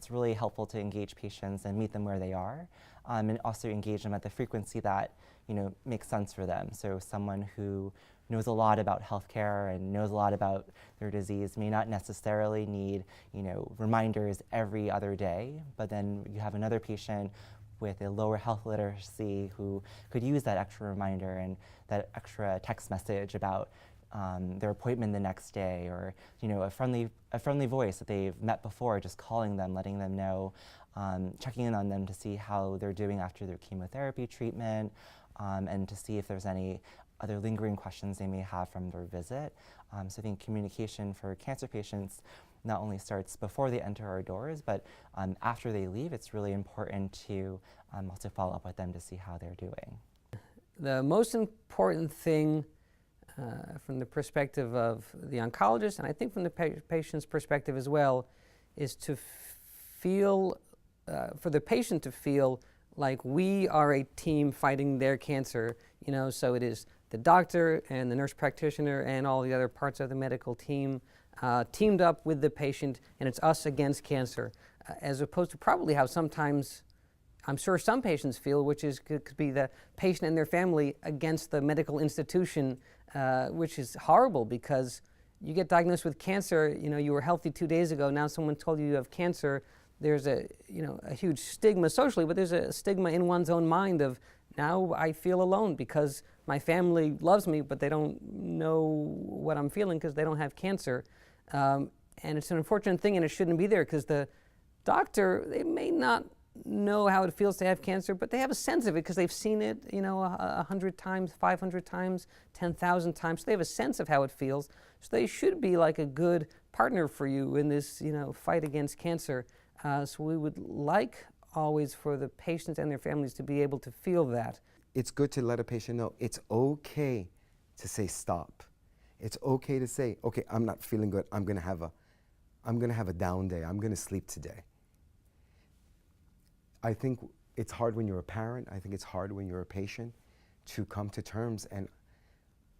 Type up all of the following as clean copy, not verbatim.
it's really helpful to engage patients and meet them where they are, and also engage them at the frequency that makes sense for them. So someone who knows a lot about healthcare and knows a lot about their disease may not necessarily need reminders every other day, but then you have another patient with a lower health literacy who could use that extra reminder and that extra text message about their appointment the next day, or a friendly voice that they've met before, just calling them, letting them know, checking in on them to see how they're doing after their chemotherapy treatment, and to see if there's any other lingering questions they may have from their visit. So I think communication for cancer patients not only starts before they enter our doors, but after they leave, it's really important to also follow up with them to see how they're doing. The most important thing from the perspective of the oncologist, and I think from the patient's perspective as well, is to feel, for the patient to feel like we are a team fighting their cancer, so it is the doctor and the nurse practitioner and all the other parts of the medical team teamed up with the patient, and it's us against cancer, as opposed to probably how sometimes I'm sure some patients feel, which is could be the patient and their family against the medical institution, which is horrible because you get diagnosed with cancer, you were healthy 2 days ago, now someone told you you have cancer. There's a huge stigma socially, but there's a stigma in one's own mind of, now I feel alone because my family loves me, but they don't know what I'm feeling because they don't have cancer. And it's an unfortunate thing, and it shouldn't be there, because the doctor, they may not know how it feels to have cancer, but they have a sense of it because they've seen it 100 times, 500 times, 10,000 times. So they have a sense of how it feels. So they should be like a good partner for you in this fight against cancer. So we would like always for the patients and their families to be able to feel that. It's good to let a patient know it's okay to say stop. It's okay to say, okay, I'm not feeling good. I'm gonna have a down day. I'm gonna sleep today. I think it's hard when you're a parent. I think it's hard when you're a patient to come to terms. And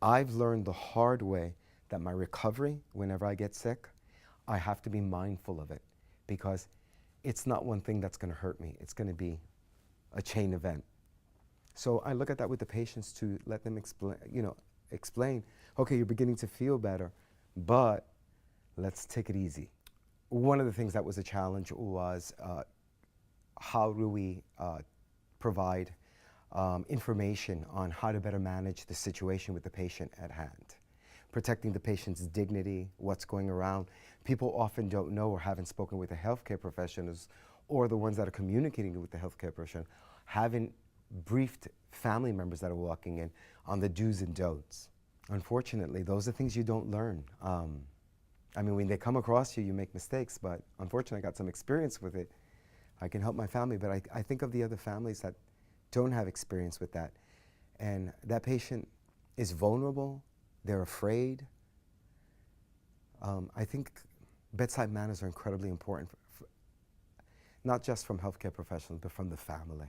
I've learned the hard way that my recovery, whenever I get sick, I have to be mindful of it, because it's not one thing that's gonna hurt me. It's gonna be a chain event. So I look at that with the patients to let them explain, okay, you're beginning to feel better, but let's take it easy. One of the things that was a challenge was how do we provide information on how to better manage the situation with the patient at hand. Protecting the patient's dignity, what's going around. People often don't know or haven't spoken with the healthcare professionals, or the ones that are communicating with the healthcare professional, haven't briefed family members that are walking in on the do's and don'ts. Unfortunately, those are things you don't learn. I mean, when they come across you, you make mistakes, but unfortunately I got some experience with it. I can help my family, but I think of the other families that don't have experience with that. And that patient is vulnerable, they're afraid. I think bedside manners are incredibly important, not just from healthcare professionals, but from the family.